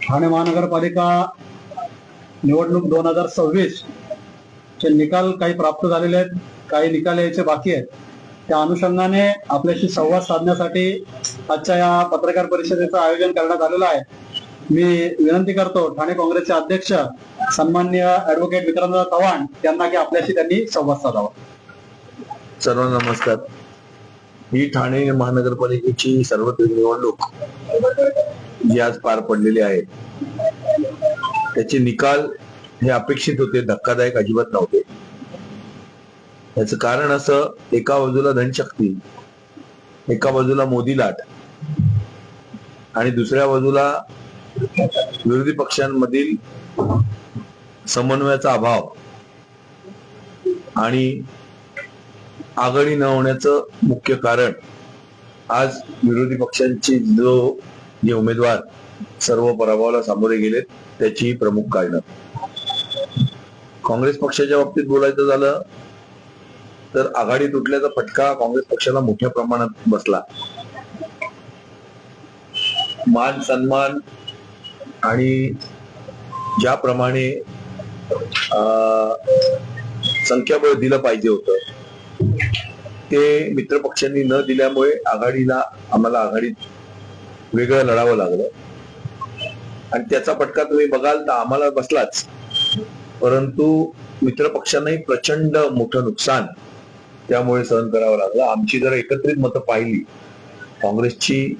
ठाणे महानगरपालिका निवडणूक 2026 चे निकाल काही प्राप्त झालेले आहेत, काही निकाल यायचे बाकी आहेत. त्या अनुषंगाने आपल्याशी संवाद साधण्यासाठी आजच्या या पत्रकार परिषदेचं आयोजन करण्यात आलेलं आहे. मी विनंती करतो ठाणे काँग्रेसचे अध्यक्ष सन्माननीय ऍडव्होकेट विक्रांतदादा चव्हाण यांना की आपल्याशी त्यांनी संवाद साधावा. सर्वांना नमस्कार. ही ठाणे महानगरपालिकेची सार्वत्रिक निवडणूक जी आज पार पडलेली आहे त्याचे निकाल हे अपेक्षित होते, धक्कादायक अजिबात नव्हते. याचं कारण असं, एका बाजूला धनशक्ती, एका बाजूला मोदी लाट आणि दुसऱ्या बाजूला विरोधी पक्षांमधील समन्वयाचा अभाव आणि आघाडी न होण्याचं मुख्य कारण आज विरोधी पक्षांची जे उमेदवार सर्व पराभवाला सामोरे गेलेत त्याची प्रमुख कारणं. काँग्रेस पक्षाच्या बाबतीत बोलायचं झालं तर आघाडी तुटल्याचा फटका काँग्रेस पक्षाला मोठ्या प्रमाणात बसला. मान सन्मान आणि ज्याप्रमाणे संख्याबळ दिलं पाहिजे होतं ते मित्रपक्षांनी न दिल्यामुळे आम्हाला आघाडीत वेगळं लढावं लागलं आणि त्याचा फटका तुम्ही बघाल तर आम्हाला बसलाच, परंतु मित्रपक्षांनाही प्रचंड मोठं नुकसान त्यामुळे सहन करावं लागलं. आमची जर एकत्रित मतं पाहिली, काँग्रेसची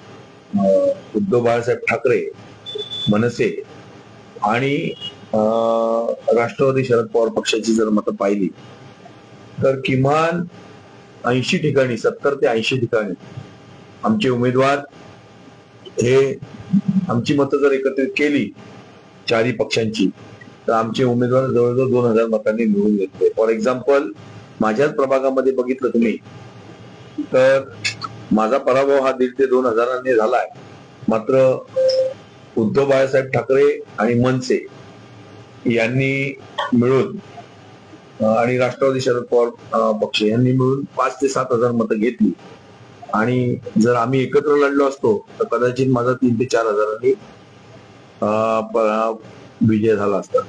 उद्धव बाळासाहेब ठाकरे, मनसे आणि राष्ट्रवादी शरद पवार पक्षाची जर मतं पाहिली तर किमान 80 ठिकाणी, 70 ते 80 ठिकाणी आमचे उमेदवार हे, आमची मतं जर एकत्रित केली चारही पक्षांची तर आमचे उमेदवार जवळजवळ 2000 मतांनी निवडून येतले. फॉर एक्झाम्पल, माझ्याच प्रभागामध्ये बघितलं तुम्ही तर माझा पराभव हा 1,500 ते 2,000 झालाय. मात्र उद्धव बाळासाहेब ठाकरे आणि मनसे यांनी मिळून आणि राष्ट्रवादी शरद पवार पक्ष यांनी मिळून 5,000 ते 7,000 मतं घेतली आणि जर आम्ही एकत्र लढलो असतो तर कदाचित माझा 3,000 ते 4,000 विजय झाला असता.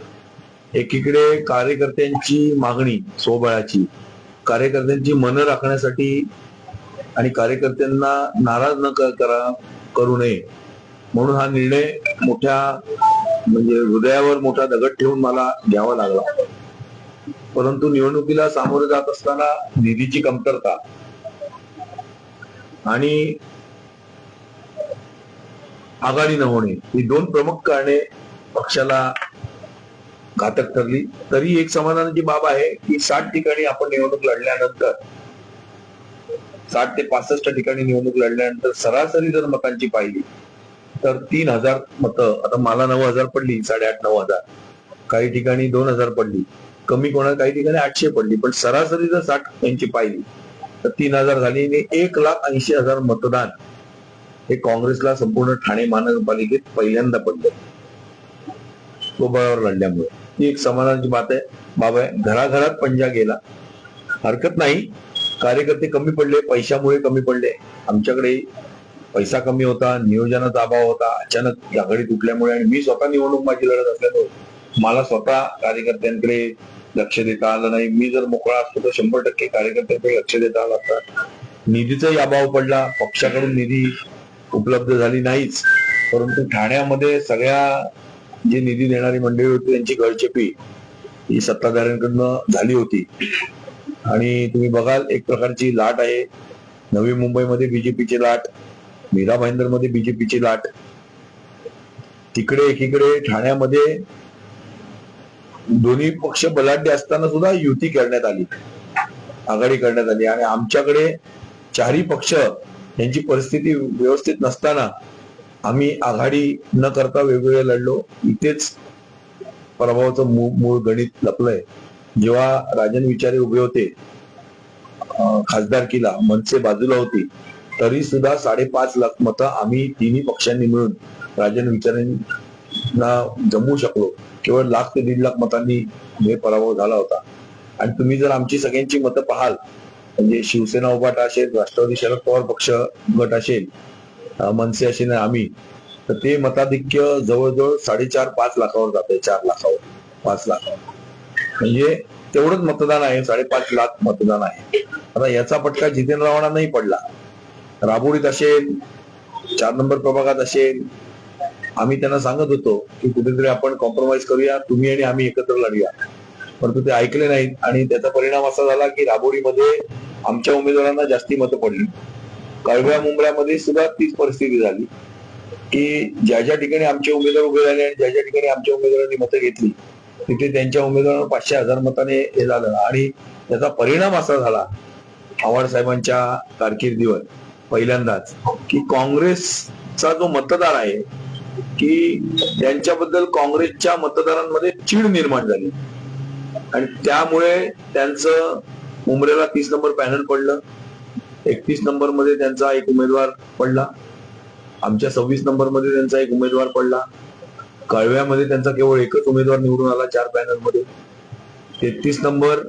एकीकडे कार्यकर्त्यांची मागणी, स्वबळाची, कार्यकर्त्यांची मनं राखण्यासाठी आणि कार्यकर्त्यांना नाराज न करू नये म्हणून हा निर्णय म्हणजे हृदयावर मोठा दगड ठेवून मला घ्यावा लागला. परंतु निवडणुकीला सामोरे जात असताना निधीची कमतरता आणि आघाडी न होणे ही दोन प्रमुख कारणे पक्षाला घातक ठरली. तरी एक समाधानाची बाब आहे की 60 ठिकाणी आपण निवडणूक लढल्यानंतर, 60 ते 65 ठिकाणी निवडणूक लढल्यानंतर सरासरी जर मतांची पाहिली तर 3,000 मतं, आता मला 9,000 पडली, 8,500-9,000, काही ठिकाणी 2,000 पडली, कमी कोणा काही ठिकाणी 800 पडली, पण सरासरी जर 60 यांची पाहिली तर 3,000 झाली आणि 1,80,000 मतदान हे काँग्रेसला संपूर्ण ठाणे महानगरपालिकेत पहिल्यांदा पडलं स्वबळावर लढल्यामुळे. ही एक समाधानाची बाब आहे. घराघरात पंजा गेला, हरकत नाही. कार्यकर्ते कमी पडले, पैशामुळे कमी पडले. आमच्याकडे पैसा कमी होता, नियोजनाचा अभाव होता. अचानक आघाडी तुटल्यामुळे आणि मी स्वतः निवडणूक माझी लढत असल्यामुळे मला स्वतः कार्यकर्त्यांकडे लक्ष देता आलं नाही. मी जर मोकळा असतो तर 100% कार्यकर्त्यांकडे लक्ष देता आलं असतं. निधीचाही अभाव पडला, पक्षाकडून निधी उपलब्ध झाली नाहीच. परंतु ठाण्यामध्ये सगळ्या जी निधी देणारी मंडळी होती त्यांची गळचेपी ही सत्ताधाऱ्यांकडनं झाली होती आणि तुम्ही बघाल एक प्रकारची लाट आहे. नवी मुंबईमध्ये बीजेपीची लाट, मीरा भाईंदरमध्ये बीजेपीची लाट, तिकडे एकीकडे ठाण्यामध्ये दोन्ही पक्ष बलाढ्य असताना सुद्धा युती करण्यात आली, आघाडी करण्यात आली आणि आमच्याकडे चारही पक्ष यांची परिस्थिती व्यवस्थित नसताना आम्ही आघाडी न करता वेगवेगळे लढलो. इथेच पराभवाचं मूळ गणित लपलंय. जेव्हा राजन विचारे उभे होते खासदारकीला, मनसे बाजूला होती, तरी सुद्धा 5.5 लाख मतं आम्ही तिन्ही पक्षांनी मिळून राजन विचारेंना जमवू शकलो. केवळ 1 लाख ते 1.5 लाख मतांनी हे पराभव झाला होता. आणि तुम्ही जर आमची सगळ्यांची मतं पाहाल, म्हणजे शिवसेना उभाटा असेल, राष्ट्रवादी शरद पवार पक्ष गट असेल, मनसे असेल, आम्ही, तर ते मताधिक्य जवळजवळ 4.5-5 लाखावर जाते, 4 लाखावर, 5 लाख, म्हणजे तेवढंच मतदान आहे, 5.5 लाख मतदान आहे. आता याचा फटका जितेंद्र नाही पडला. राबोडीत असेल, 4 नंबर प्रभागात असेल, आम्ही त्यांना सांगत होतो की कुठेतरी आपण कॉम्प्रोमाइज करूया, तुम्ही आणि आम्ही एकत्र लढूया, परंतु ते ऐकले नाहीत. आणि त्याचा परिणाम असा झाला की राबोडीमध्ये आमच्या उमेदवारांना जास्ती मतं पडली. कळव्या मुंबऱ्यामध्ये सुद्धा तीच परिस्थिती झाली की ज्या ज्या ठिकाणी आमचे उमेदवार उभे झाले आणि ज्या ज्या ठिकाणी आमच्या उमेदवारांनी मतं घेतली तिथे त्यांच्या उमेदवारांना 500,000 मताने हे झालं. आणि त्याचा परिणाम असा झाला आव्हाड साहेबांच्या कारकिर्दीवर पहिल्यांदाच की काँग्रेसचा जो मतदार आहे की त्यांच्याबद्दल काँग्रेसच्या मतदारांमध्ये चीड निर्माण झाली आणि त्यामुळे त्यांचं मुंबईला 30 नंबर पॅनल पडलं, 31 नंबर मध्ये त्यांचा एक उमेदवार पडला, आमच्या 26 नंबर मध्ये त्यांचा एक उमेदवार पडला, कळव्यामध्ये त्यांचा केवळ एकच उमेदवार निवडून आला 4 पॅनल मध्ये, 33 नंबर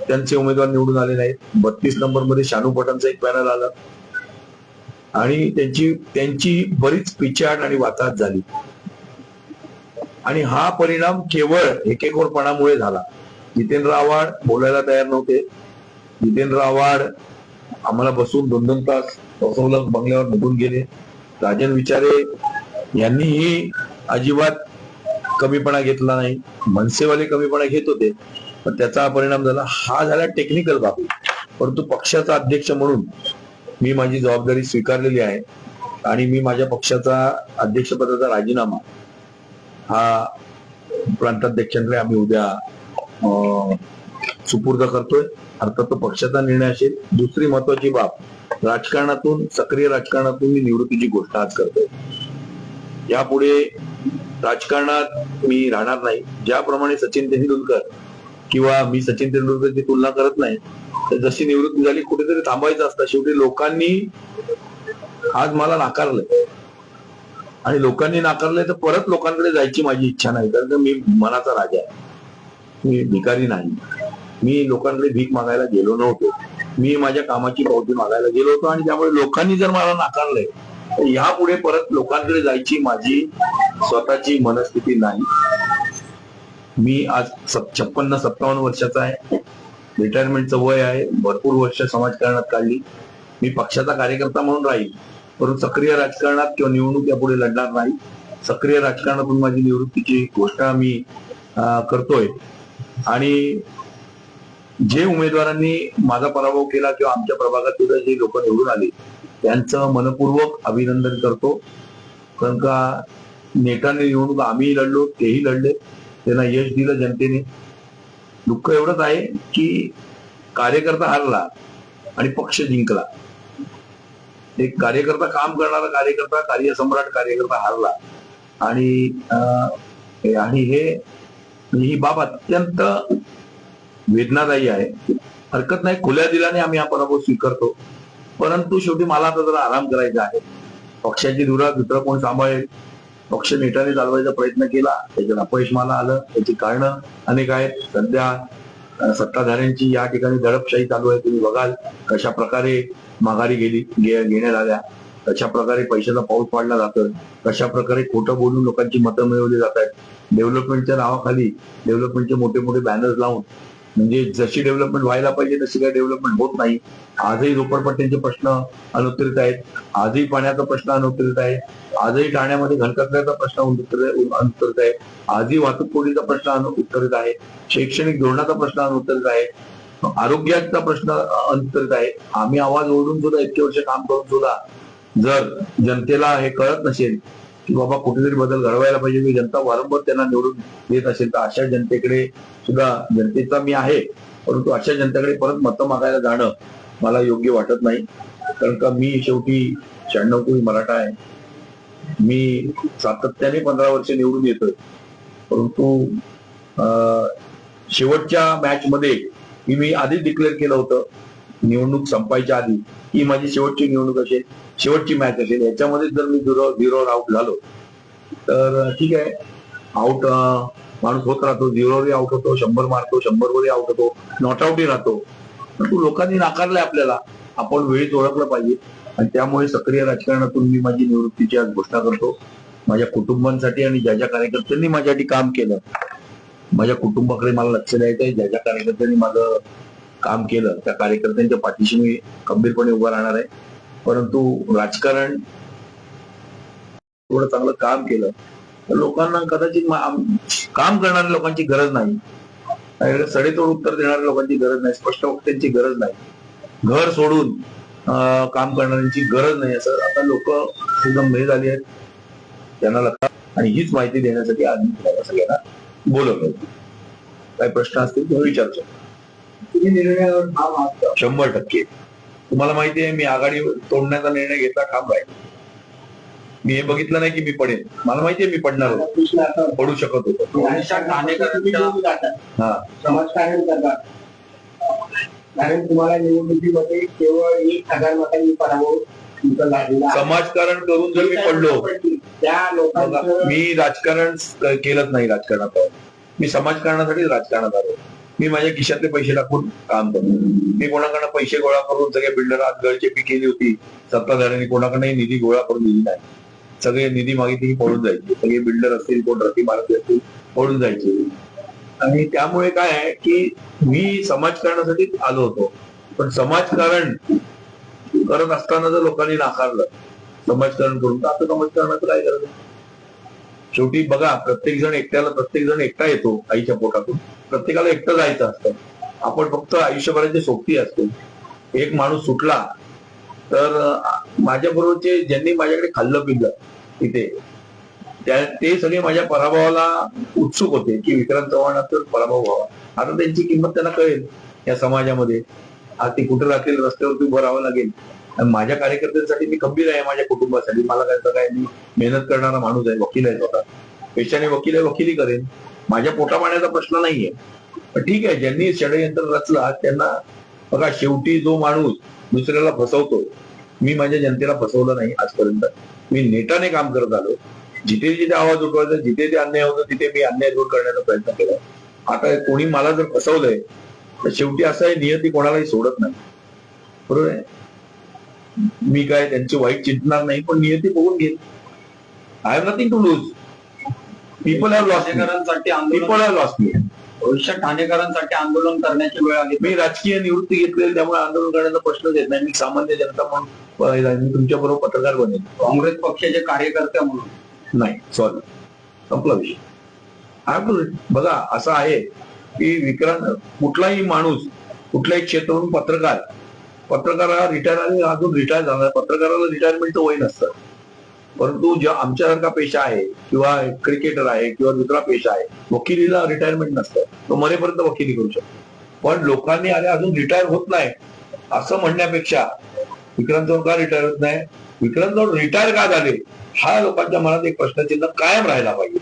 त्यांचे उमेदवार निवडून आले नाहीत, 32 नंबर मध्ये शानू पठाणचं एक पॅनल आलं आणि त्यांची बरीच पिछाट आणि वाताहत झाली. आणि हा परिणाम केवळ एकेकोरपणामुळे झाला. जितेंद्र आव्हाड बोलायला तयार नव्हते. जितेंद्र आव्हाड आम्हाला बसून 2-2 तास बसवलं, बंगल्यावर निघून गेले. राजन विचारे यांनीही अजिबात कमीपणा घेतला नाही. मनसेवाले कमीपणा घेत होते, पण त्याचा परिणाम झाला. हा झाला टेक्निकल बाबी. परंतु पक्षाचा अध्यक्ष म्हणून मी माझी जबाबदारी स्वीकारलेली आहे आणि मी माझ्या पक्षाचा अध्यक्षपदाचा राजीनामा हा प्रांताध्यक्षांकडे आम्ही उद्या सुपूर्द करतोय. अर्थात तो पक्षाचा निर्णय असेल. दुसरी महत्वाची बाब, राजकारणातून, सक्रिय राजकारणातून मी निवृत्तीची घोषणा आज करतोय. यापुढे राजकारणात मी राहणार नाही. ज्याप्रमाणे सचिन तेंडुलकर किंवा मी सचिन तेंडुलकरची तुलना करत नाही, तर जशी निवृत्ती झाली कुठेतरी थांबायचं असतं. शेवटी लोकांनी आज मला नाकारलंय आणि लोकांनी नाकारलंय तर परत लोकांकडे जायची माझी इच्छा नाही, कारण मी मनाचा राजा आहे, मी भिकारी नाही. मी लोकांकडे भीक मागायला गेलो नव्हतो, मी माझ्या कामाची पावती मागायला गेलो होतो. आणि त्यामुळे लोकांनी जर मला नाकारलंय तर यापुढे परत लोकांकडे जायची माझी स्वतःची मनस्थिती नाही. मी आज 56-57 वर्षाचा आहे, रिटायरमेंटचं वय आहे, भरपूर वर्ष समाजकारणात काढली. मी पक्षाचा कार्यकर्ता म्हणून राहील, परंतु सक्रिय राजकारणात किंवा निवडणूक यापुढे लढणार नाही. सक्रिय राजकारणातून माझी निवृत्तीची घोषणा मी करतोय. आणि जे उमेदवारांनी माझा पराभव केला किंवा आमच्या प्रभागात सुद्धा जे लोक निवडून आले त्यांचं मनपूर्वक अभिनंदन करतो. कारण का नेटाने निवडणूक आम्ही लढलो, तेही लढले, त्यांना यश दिलं जनतेने. दुःख एवढंच आहे की कार्यकर्ता हारला आणि पक्ष जिंकला. एक कार्यकर्ता, काम करणारा कार्यकर्ता, कार्यसम्राट कार्यकर्ता हारला. आणि ही बाब अत्यंत वेदनादायी आहे. हरकत नाही, खुल्या दिलाने आम्ही हा पराभव स्वीकारतो. परंतु शेवटी मला आता जरा आराम करायचा आहे. पक्षाची धुरा दुसरं कोण सांभाळेल. पक्ष नेटाने चालवायचा प्रयत्न केला, त्याच्यात अपयश मला आलं. त्याची कारणं अनेक आहेत. सध्या सत्ताधाऱ्यांची या ठिकाणी दडपशाही चालू आहे. तुम्ही बघाल कशा प्रकारे माघारी घेण्यात आल्या, कशा प्रकारे पैशाचा पाऊस पाडला जातोय, कशा प्रकारे खोटं बोलून लोकांची मतं मिळवली जात आहेत. डेव्हलपमेंटच्या नावाखाली डेव्हलपमेंटचे मोठे मोठे बॅनर्स लावून, म्हणजे जशी डेव्हलपमेंट व्हायला पाहिजे तशी काही डेव्हलपमेंट होत नाही. आजही झोपडपट्ट्यांचे प्रश्न अनुत्तरित आहेत, आजही पाण्याचा प्रश्न अनुत्तरित आहे, आजही ठाण्यामध्ये घनकचऱ्याचा प्रश्न अनुत्तरित आहे, आजही वाहतूक कोंडीचा प्रश्न अनुत्तरित आहे, शैक्षणिक धोरणाचा प्रश्न अनुत्तरित आहे, आरोग्याचा प्रश्न अनुत्तरित आहे. आम्ही आवाज ओढून सुद्धा इतके वर्ष काम करून सुद्धा जर जनतेला हे कळत नसेल की बाबा कुठेतरी बदल घडवायला पाहिजे, की जनता वारंवार त्यांना निवडून देत असेल, तर अशा जनतेकडे सुद्धा, जनतेचा मी आहे, परंतु अशा जनतेकडे परत मतं मागायला जाणं मला योग्य वाटत नाही. कारण का मी शेवटी 96 कोळी मराठा आहे. मी सातत्याने 15 वर्ष निवडून येतोय. परंतु शेवटच्या मॅच मध्ये मी आधीच डिक्लेअर केलं होतं निवडणूक संपायच्या आधी ही माझी शेवटची निवडणूक असेल, शेवटची मॅच असेल. याच्यामध्ये जर मी 0 आउट झालो तर ठीक आहे, आउट माणूस होत राहतो, 0वरही आउट होतो, 100 मारतो, 100वरही आउट होतो, नॉट आउटही राहतो. परंतु लोकांनी नाकारलंय आपल्याला. आपण वेळीच ओळखलं पाहिजे. आणि त्यामुळे सक्रिय राजकारणातून मी माझी निवृत्तीची आज घोषणा करतो. माझ्या कुटुंबांसाठी आणि ज्या ज्या कार्यकर्त्यांनी माझ्यासाठी काम केलं, माझ्या कुटुंबाकडे मला लक्ष द्यायचंय. ज्या ज्या कार्यकर्त्यांनी माझं काम केलं त्या कार्यकर्त्यांच्या पाठीशी मी खंबीरपणे उभा राहणार आहे. परंतु राजकारण थोडं चांगलं काम केलं तर लोकांना कदाचित काम करणाऱ्या लोकांची गरज नाही, सडेतोड उत्तर देणाऱ्या लोकांची गरज नाही, स्पष्ट वक्त्यांची गरज नाही, घर सोडून काम करणाऱ्यांची गरज नाही, असं आता लोक एकदम हे झाली आहेत. त्यांना लक्षात आणि हीच माहिती देण्यासाठी आज मी तुम्हाला सगळ्यांना बोलवलं. काही प्रश्न असतील तर विचारतो. 100%. तुम्हाला माहिती आहे मी आघाडी तोडण्याचा निर्णय घेतला, ठाम राहील. मी हे बघितलं नाही की मी पडेन. मला माहिती आहे मी पडणार होतो, पडू शकत होतो. हा, समाजकारण करतात कारण तुम्हाला निवडणुकीमध्ये केवळ 1,000 मतांनी पराभव समाजकारण करून जर मी पडलो, त्या लोकांचं मी राजकारण केलंच नाही. राजकारणात मी समाजकारणासाठी राजकारणात आलो. मी माझ्या खिशातले पैसे टाकून काम करतो. मी कोणाकडनं पैसे गोळा करून सगळे बिल्डर आज गळचेपी केली होती सत्ताधाऱ्यांनी, कोणाकडनंही निधी गोळा करून दिली नाही. सगळे निधी मागितली पळून जायचे. सगळे बिल्डर असतील, कोण रती मारती असतील, पळून जायचे. आणि त्यामुळे काय आहे की मी समाजकारणासाठी आलो होतो, पण समाजकारण करत असताना जर लोकांनी नाकारलं समाजकारण करून, तर आता समाजकारणाचं काय गरज आहे? शेवटी बघा, प्रत्येक जण एकटा येतो आईच्या पोटातून. प्रत्येकाला एकटं जायचं असतं. आपण फक्त आयुष्यभराचे सोबती असतो. एक माणूस सुटला तर माझ्या बरोबरचे ज्यांनी माझ्याकडे खाल्लं पिल्लं तिथे ते सगळे माझ्या पराभवाला उत्सुक होते की विक्रांत चव्हाणाचा पराभव व्हावा. आता त्यांची किंमत त्यांना कळेल या समाजामध्ये. आज ते कुठे राहतील, रस्त्यावरती उभं राहावं लागेल. माझ्या कार्यकर्त्यांसाठी मी खंबीर आहे, माझ्या कुटुंबासाठी. मला काय मी मेहनत करणारा माणूस आहे, वकील आहे स्वतः. पेशाने वकील आहे, वकिली करेन. माझ्या पोटापाण्याचा प्रश्न नाहीये. पण ठीक आहे, ज्यांनी षडयंत्र रचला त्यांना बघा, शेवटी जो माणूस दुसऱ्याला फसवतो, मी माझ्या जनतेला फसवलं नाही आजपर्यंत. मी नेटाने काम करत आलो. जिथे जिथे आवाज उठवायचा, जिथे ते अन्याय होतं तिथे मी अन्याय दूर करण्याचा प्रयत्न केला. आता कोणी मला जर फसवलंय तर शेवटी असं आहे, नियती कोणालाही सोडत नाही. बरोबर आहे. मी काय त्यांची वाईट चिंतणार नाही, पण नियती बघून घेईल. I have nothing to lose. People have lost. People have lost me. भविष्यात ठाणेकरांसाठी आंदोलन करण्याची वेळ आली. मी राजकीय निवृत्ती घेतलेली, त्यामुळे आंदोलन करण्याचा प्रश्नच येत नाही. मी सामान्य जनता म्हणून मी तुमच्या बरोबर पत्रकार बनेल. काँग्रेस पक्षाचे कार्यकर्ते म्हणून नाही, सॉरी, संपला विषय. बघा, असं आहे की विक्रांत कुठलाही माणूस कुठल्याही क्षेत्रातून पत्रकाराला रिटायर आणि अजून रिटायर झाला, पत्रकाराला रिटायरमेंटचं वय नसतं. परंतु जो आमच्यासारखा पेशा आहे किंवा क्रिकेटर आहे किंवा दुसरा पेशा आहे, वकिलीला रिटायरमेंट नसतं. तो मरेपर्यंत वकिली करू शकतो. पण लोकांनी अरे अजून रिटायर होत नाही असं म्हणण्यापेक्षा विक्रांत चव्हाण का रिटायर होत नाही, विक्रांत चव्हाण रिटायर का झाले, हा लोकांच्या मनात एक प्रश्नचिन्ह कायम राहायला पाहिजे.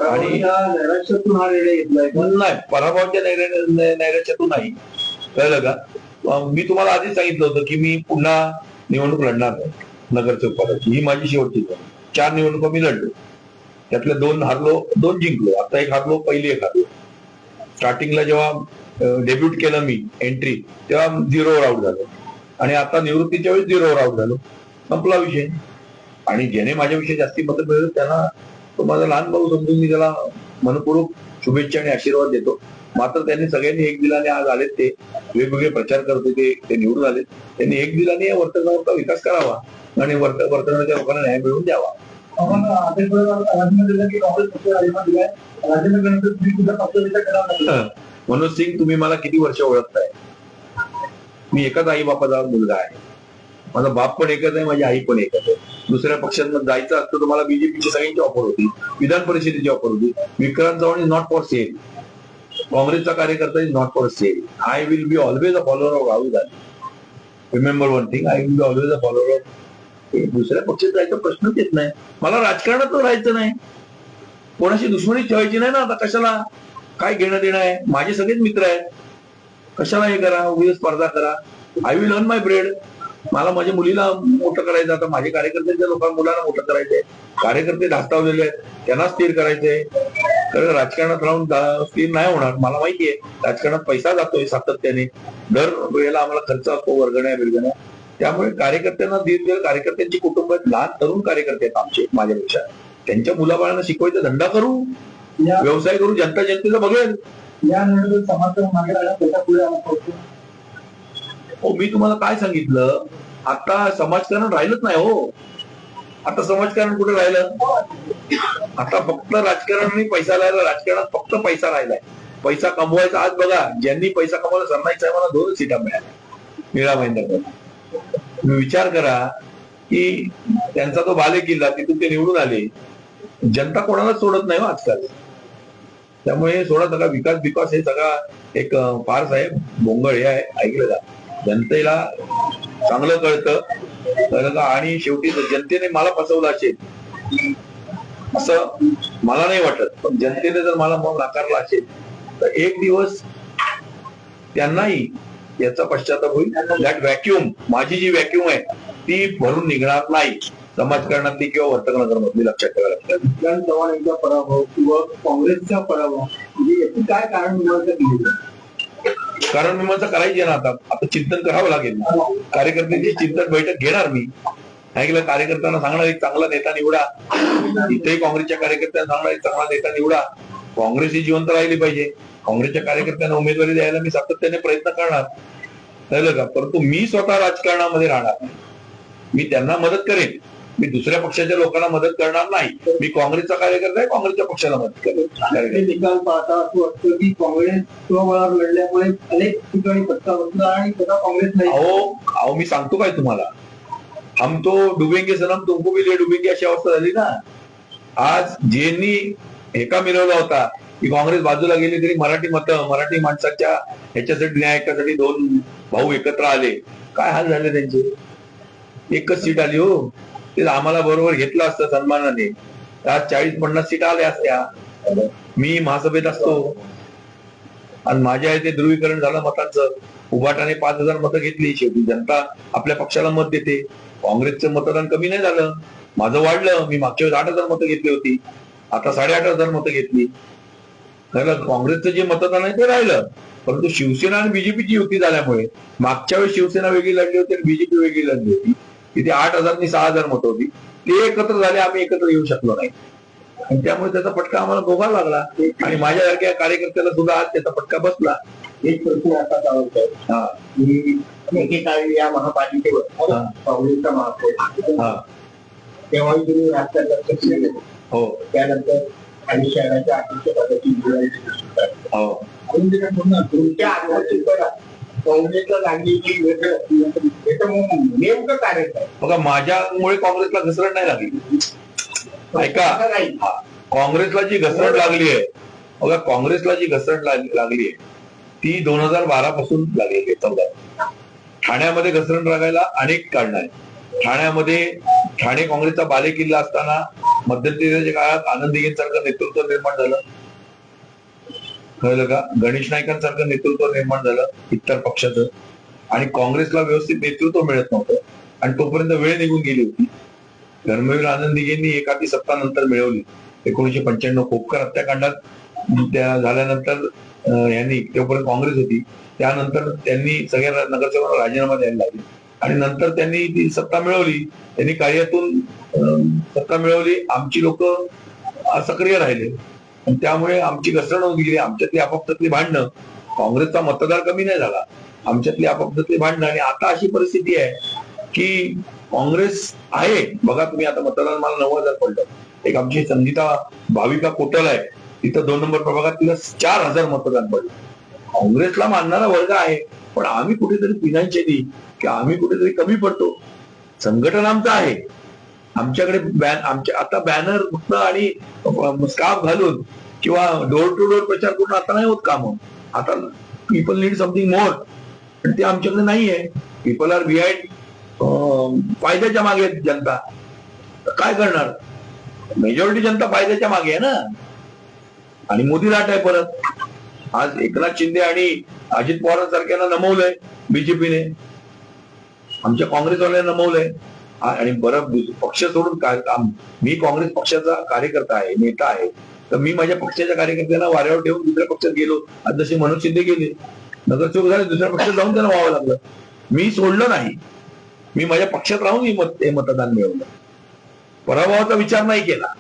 आणि नैराश्यातून हा निर्णय घेतलाय नाही, पराभवाच्या नैराश्यातून नाही. कळलं का? मी तुम्हाला आधीच सांगितलं होतं की मी पुन्हा निवडणूक लढणार नाही. नगरसेवक पदाची ही माझी शेवटची. 4 निवडणुका मी लढलो, त्यातल्या 2 हारलो, 2 जिंकलो. आता एक हारलो, पहिली एक हारलो. स्टार्टिंगला जेव्हा डेब्यूट केलं मी एंट्री, तेव्हा 0वर आउट झालो आणि आता निवृत्तीच्या वेळेस 0वर आउट झालो. संपला विषय. आणि ज्याने माझ्याविषयी जास्ती मतं मिळवलं त्यांना, तो माझा लहान भाऊ समजून मी त्याला मनपूर्वक शुभेच्छा आणि आशीर्वाद देतो. मात्र त्यांनी सगळ्यांनी एक दिलाने आज आलेत, ते वेगवेगळे प्रचार करत होते, ते निवडून आलेत. त्यांनी एक दिलाने या वर्तनाचा विकास करावा आणि वर्तनाच्या लोकांना न्याय मिळवून द्यावा. मनोज सिंग, तुम्ही मला किती वर्ष ओळखताय? मी एकाच आई बापाचा मुलगा आहे. माझा बाप पण एकच आहे, माझी आई पण एकच आहे. दुसऱ्या पक्षांमध्ये जायचं असतं तर मला बीजेपीची सगळ्यांची ऑफर होती, विधान परिषदेची ऑफर होती. Vikrant Chavan is not for sale. काँग्रेसचा कार्यकर्ता is not for sale. I will be always a follower of Rahul Gandhi. Remember one thing, I will be always a follower of. दुसऱ्या पक्षात जायचा प्रश्नच येत नाही. मला राजकारणात राहायचं नाही, कोणाशी दुश्मनी ठेवायची नाही ना. आता कशाला, काय घेणं देणं आहे? माझे सगळेच मित्र आहेत, कशाला हे करा, उभी स्पर्धा करा. I will earn my bread. मला माझ्या मुलीला मोठं करायचं, आता माझे कार्यकर्त्यांच्या मुलांना मोठं करायचंय. कार्यकर्ते धास्तावलेले आहेत, त्यांना स्थिर करायचंय. तर राजकारणात राहून स्थिर नाही होणार. मला माहितीये राजकारणात पैसा जातोय सातत्याने, दर वेळेला आम्हाला खर्च असतो, वर्गण्या बिरगण्या. त्यामुळे कार्यकर्त्यांना दीर्घ कार्यकर्त्यांची कुटुंब आहेत, लहान तरुण कार्यकर्ते आहेत आमचे माझ्यापेक्षा. त्यांच्या मुलाबाळांना शिकवायचा धंदा करू, व्यवसाय करू, जनता जनतेला बघेल. या निवडणुकीत समाजकारण मागे राहिला त्याच्या पुढे आला होतो. हो, मी तुम्हाला काय सांगितलं, आता समाजकारण राहिलंच नाही. हो, आता समाजकारण कुठे राहिलं? आता फक्त राजकारण आणि पैसा राहिला. राजकारणात फक्त पैसा राहिलाय, पैसा कमवायचा. आज बघा, ज्यांनी पैसा कमवला, सरनाईक साहेबांना 2 सीटा मिळाल्या मीरा भाईंदर. तुम्ही विचार करा की त्यांचा तो बालेकिल्ला, तिथून ते निवडून आले. जनता कोणालाच सोडत नाही हो आजकाल. त्यामुळे सोडा सगळा विकास हे सगळा एक फार साहेब बोंगळ हे आहे, ऐकलं का? जनतेला चांगलं कळतं का? आणि शेवटी जनतेने मला फसवलं असेल असं मला नाही वाटत, पण जनतेने जर मला मग नाकारला असेल तर एक दिवस त्यांनाही याचा पश्चाताप होईल. दॅट व्हॅक्युम, माझी जी व्हॅक्युम आहे ती भरून निघणार नाही समाजकारणातली किंवा वर्तकनगर मधली, लक्षात ठेवायला लागतं. विज्ञान चव्हाण यांचा पराभव किंवा काँग्रेसचा पराभव, म्हणजे याची काय कारण मीमांसा केली? कारण मीमांसा करायची ना. आता चिंतन करावं लागेल. कार्यकर्त्यांची चिंतन बैठक घेणार मी. ऐकलं, कार्यकर्त्यांना सांगणार एक चांगला नेता निवडा. इथेही काँग्रेसच्या कार्यकर्त्यांना सांगणार एक चांगला नेता निवडा. काँग्रेस ही जिवंत राहिली पाहिजे. काँग्रेसच्या कार्यकर्त्यांना उमेदवारी द्यायला मी सातत्याने प्रयत्न करणार, कळलं का? परंतु मी स्वतः राजकारणामध्ये राहणार. मी त्यांना मदत करेन, मी दुसऱ्या पक्षाच्या लोकांना मदत करणार नाही. मी काँग्रेसचा कार्यकर्ता आहे, काँग्रेसच्या पक्षाला मदत करेन. निकाल पाहता असं वाटतं की काँग्रेस स्वबळावर लढल्यामुळे अनेक ठिकाणी पत्ता बसला आणि स्वतः काँग्रेस नाही. अहो मी सांगतो काय तुम्हाला, हम तो डुबेंगे सनम तुमको भी ले डुबेंगे अशी अवस्था झाली ना. आज ज्यांनी एका मिळवला होता की काँग्रेस बाजूला गेली तरी मराठी माणसाच्या ह्याच्यासाठी न्याय ऐकासाठी 2 भाऊ एकत्र आले. काय हाल झाले त्यांचे. एकच सीट आली हो. ते आम्हाला बरोबर घेतलं असतं सन्मानाने, आज 40-50 सीट आल्या असत्या. मी महासभेत असतो आणि माझ्या इथे ध्रुवीकरण झालं मतांचं. उभाटाने 5000 मतं घेतली. शेवटी जनता आपल्या पक्षाला मत देते. काँग्रेसचं मतदान कमी नाही झालं, माझं वाढलं. मी मागच्या वेळेस 8000 मतं घेतली होती, आता 8500 मतं घेतली. काँग्रेसचं जे मतदान आहे ते राहिलं. परंतु शिवसेना आणि बीजेपीची युती झाल्यामुळे मागच्या वेळेस शिवसेना वेगळी लढली होती आणि बीजेपी वेगळी लढली होती. तिथे 8000 आणि 6000 मतं होती. ते एकत्र झाले, आम्ही एकत्र येऊ शकलो नाही. आणि त्यामुळे त्याचा फटका आम्हाला भोगावा लागला. आणि माझ्यासारख्या कार्यकर्त्याला सुद्धा आज त्याचा फटका बसला. एक प्रश्न असा चालवतोय की एकेकाळी या महापालिकेवर काँग्रेसचा महापौर, तेव्हाही तुम्ही राजकारणात लक्ष दिलं. हो, त्यानंतर आणि शहराच्या अध्यक्ष पदाची हो, तुमच्या आजूबाजूला काँग्रेसला लागलेली नेमकं कार्य काय? बघा, माझ्यामुळे काँग्रेसला घसरण नाही लागली. ऐका, काँग्रेसला जी घसरण लागली आहे, बघा काँग्रेसला जी घसरण लागली आहे ती 2012 पासून लागलेली आहे. समजा ठाण्यामध्ये घसरण लागायला अनेक कारण आहेत. ठाणे काँग्रेसचा बालेकिल्ला असताना मध्यंतरीच्या काळात आनंद दिघेंसारखं नेतृत्व निर्माण झालं, कळलं का? गणेश नाईकांसारखं नेतृत्व निर्माण झालं इतर पक्षाचं. आणि काँग्रेसला व्यवस्थित नेतृत्व मिळत नव्हतं आणि तोपर्यंत वेळ निघून गेली होती. धर्मवीर आनंद दिघेंनी एकाकी सत्ता नंतर मिळवली. 1995 खोपकर हत्याकांडात त्या झाल्यानंतर यांनी, तोपर्यंत काँग्रेस होती, त्यानंतर त्यांनी सगळ्या नगरसेवकांना राजीनामा द्यायला लागले आणि नंतर त्यांनी ती सत्ता मिळवली. त्यांनी कार्यातून सत्ता मिळवली. आमची लोक असक्रिय राहिले आणि त्यामुळे आमची घसरण होऊन गेली. आमच्यातली आपापसातली भांडणं, काँग्रेसचा मतदार कमी नाही झाला, आमच्यातली आपापसातली भांडणं. आणि आता अशी परिस्थिती आहे की काँग्रेस आहे. बघा तुम्ही, आता मतदान मला 9000 पडलं. एक आमची संगीता भाविका कोटल आहे, तिथं 2 नंबर प्रभागात तिला 4000 मतदान पडलं. काँग्रेसला मानणारा वर्ग आहे, पण आम्ही कुठेतरी फिनान्शियली किंवा आम्ही कुठेतरी कमी पडतो. संघटन आमचं आहे, आमच्याकडे आता बॅनर फक्त आणि स्कार्फ घालून किंवा डोर टू डोर प्रचार करून आता नाही होत काम. आता पीपल नीड समथिंग मोर, पण ते आमच्याकडे नाहीये. पीपल आर बिहाइंड, फायद्याच्या मागे आहेत जनता. तर काय करणार? मेजॉरिटी जनता फायद्याच्या मागे आहे ना. आणि मोदी लाट आहे परत. आज एकनाथ शिंदे आणि अजित पवारांसारख्यांना नमवलंय बीजेपीने, आमच्या काँग्रेसवाल्यांना नमवलंय. आणि बरं, पक्ष सोडून काय काम? मी काँग्रेस पक्षाचा कार्यकर्ता आहे, नेता आहे, तर मी माझ्या पक्षाच्या कार्यकर्त्यांना वाऱ्यावर ठेवून दुसऱ्या पक्षात गेलो. आज जसे मनोज शिंदे गेले, नगरसेवक झाले, दुसऱ्या पक्षात जाऊन त्यांना व्हावं लागलं. मी सोडलं नाही. मी माझ्या पक्षात राहून हे मतदान मिळवलं. पराभवाचा विचार नाही केला,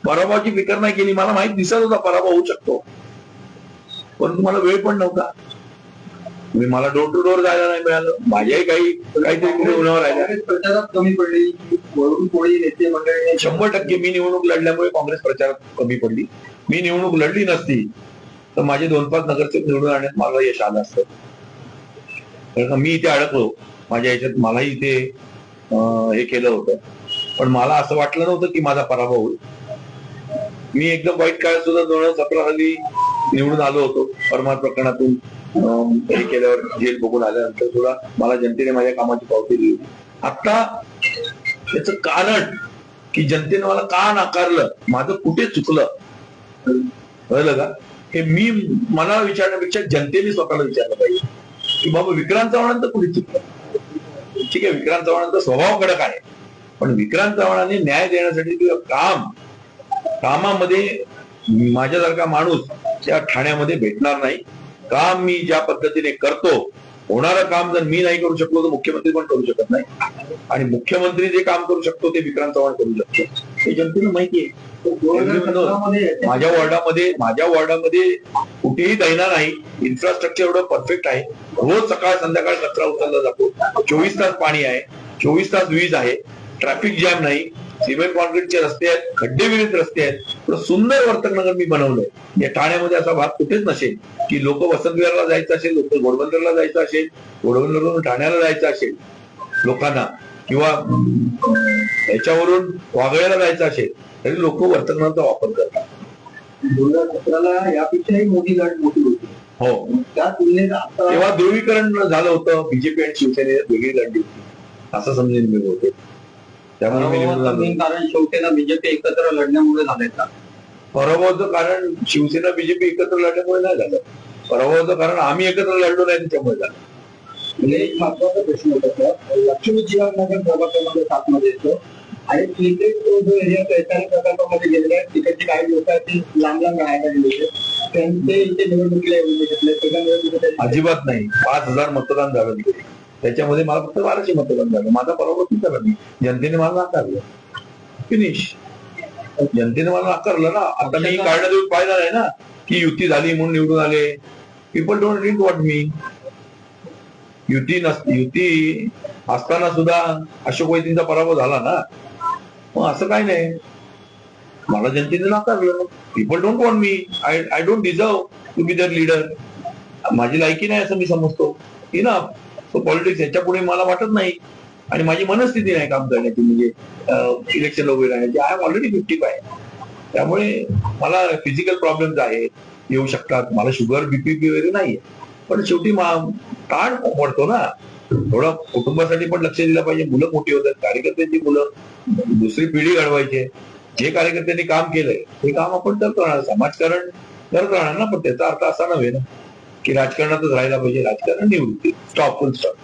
पराभवाची फिकर नाही केली. मला माहित दिसत होता पराभव होऊ शकतो, परंतु मला वेळ पण नव्हता. मला डोर टू डोर जायला नाही मिळालं. माझ्याही काहीतरी निवडणुकीवर राहिल्या. प्रचारात कमी पडली, वरून कोळी नेते मंडळी 100% मी निवडणूक लढल्यामुळे काँग्रेस प्रचारात कमी पडली. मी निवडणूक लढली नसती तर माझे 2-5 नगरसेवक निवडून आणण्यात मला यश आलं असतं. कारण मी इथे अडकलो, माझ्या याच्यात मलाही इथे हे केलं होतं, पण मला असं वाटलं नव्हतं की माझा पराभव होईल. मी एकदम वाईट काळात सुद्धा 2017 साली निवडून आलो होतो. परमार प्रकरणातून हे केल्यावर जेल बघून आल्यानंतर सुद्धा मला जनतेने माझ्या कामाची पावती दिली. आता त्याच कारण की जनतेने मला का नाकारलं, माझं कुठे चुकलं, कळलं का? हे मी मला विचारण्यापेक्षा जनतेने स्वतःला विचारलं पाहिजे की बाबा विक्रांत चव्हाणांचं कुठे चुकलं. ठीक आहे, विक्रांत चव्हाणांचा स्वभाव कडक आहे, पण विक्रांत चव्हाणांनी न्याय देण्यासाठी किंवा कामामध्ये माझ्यासारखा माणूस त्या ठाण्यामध्ये भेटणार नाही. काम मी ज्या पद्धतीने करतो, होणारं काम जर मी नाही करू शकलो तर मुख्यमंत्री पण करू शकत नाही, आणि मुख्यमंत्री जे काम करू शकतो ते विक्रांत चव्हाण करू शकतो. हे जनतेला माहिती आहे. माझ्या वॉर्डामध्ये कुठेही दैना नाही. इन्फ्रास्ट्रक्चर एवढं परफेक्ट आहे. रोज सकाळ संध्याकाळ कचरा उचलला जातो. 24 तास पाणी आहे, 24 तास वीज आहे, ट्रॅफिक जॅम नाही, सिमेंट कॉन्क्रीटचे रस्ते आहेत, खड्डेविरहित रस्ते आहेत. सुंदर वर्तकनगर मी बनवलंय. या ठाण्यामध्ये असा भाग कुठेच नसेल की लोक वसंतविहारला जायचं असेल, लोक घोडबंदरला जायचं असेल, घोडबंदरवरून ठाण्याला जायचं असेल लोकांना, किंवा याच्यावरून वागळ्याला जायचं असेल, तरी लोक वर्तकनगरचा वापर करतात. 2017 यापेक्षाही मोठी लढत मोठी होती. हो, त्या तुलनेत तेव्हा ध्रुवीकरण झालं होतं. बीजेपी आणि शिवसेनेत वेगळी लढली होती असं समजून मी होते. त्यामुळे मी निवडून आलो. कारण शिवसेना बीजेपी एकत्र लढण्यामुळे झाले का? पराभवाचं कारण शिवसेना बीजेपी एकत्र लढल्यामुळे नाही झालं. पराभवाचं कारण आम्ही एकत्र लढलो नाही त्याच्यामुळे झालं. म्हणजे एक महत्वाचा प्रश्न होता, लक्ष्मी शिवाजीनगर प्रभाग क्रमांक 7 मध्ये येतो आणि तिथे जो एरिया सहकारी प्रकल्पामध्ये गेलेला आहे, तिकडचे काही लोक आहेत ते लांब लांब राहायला गेलेले, त्यांचे इथे निवडणुकीला येऊन घेतले. त्याच्यामुळे अजिबात नाही. 5,000 मतदान झालं तिकडे, त्याच्यामध्ये मला फक्त 1200 मतदान झालं. माझा पराभव झाला नाही. जनतेने मला नाकारलं. फिनिश. जनतेने मला नाकारलं ना. आता मी काढण्यात येऊन पाहिलं नाही ना की युती झाली म्हणून निवडून आले. पीपल डोंट रीड व्हॉट मी. युती असताना सुद्धा अशोक वैद्यंचा पराभव झाला ना, मग असं काही नाही. मला जनतेने नाकारलं. People don't want me. I don't deserve to be their leader. माझी लायकी नाही असं मी समजतो. इनफ. सो पॉलिटिक्स याच्या पुढे मला वाटत नाही, आणि माझी मनस्थिती नाही काम करण्याची, म्हणजे इलेक्शन उभे राहण्याची. I am already 55. त्यामुळे मला फिजिकल प्रॉब्लेम्स आहेत, येऊ शकतात. मला शुगर बीपी वगैरे नाहीये, पण शेवटी ताण पडतो ना. थोडं कुटुंबासाठी पण लक्ष दिलं पाहिजे. मुलं मोठी होतात, कार्यकर्त्यांची मुलं, दुसरी पिढी घडवायची. जे कार्यकर्त्यांनी काम केलंय ते काम आपण करत राहणार, समाजकारण करत राहणार ना. पण त्याचा अर्थ असा नव्हे ना की राजकारणातच राहायला पाहिजे. राजकारण निवृत्ती. स्टॉप. फुल स्टॉप.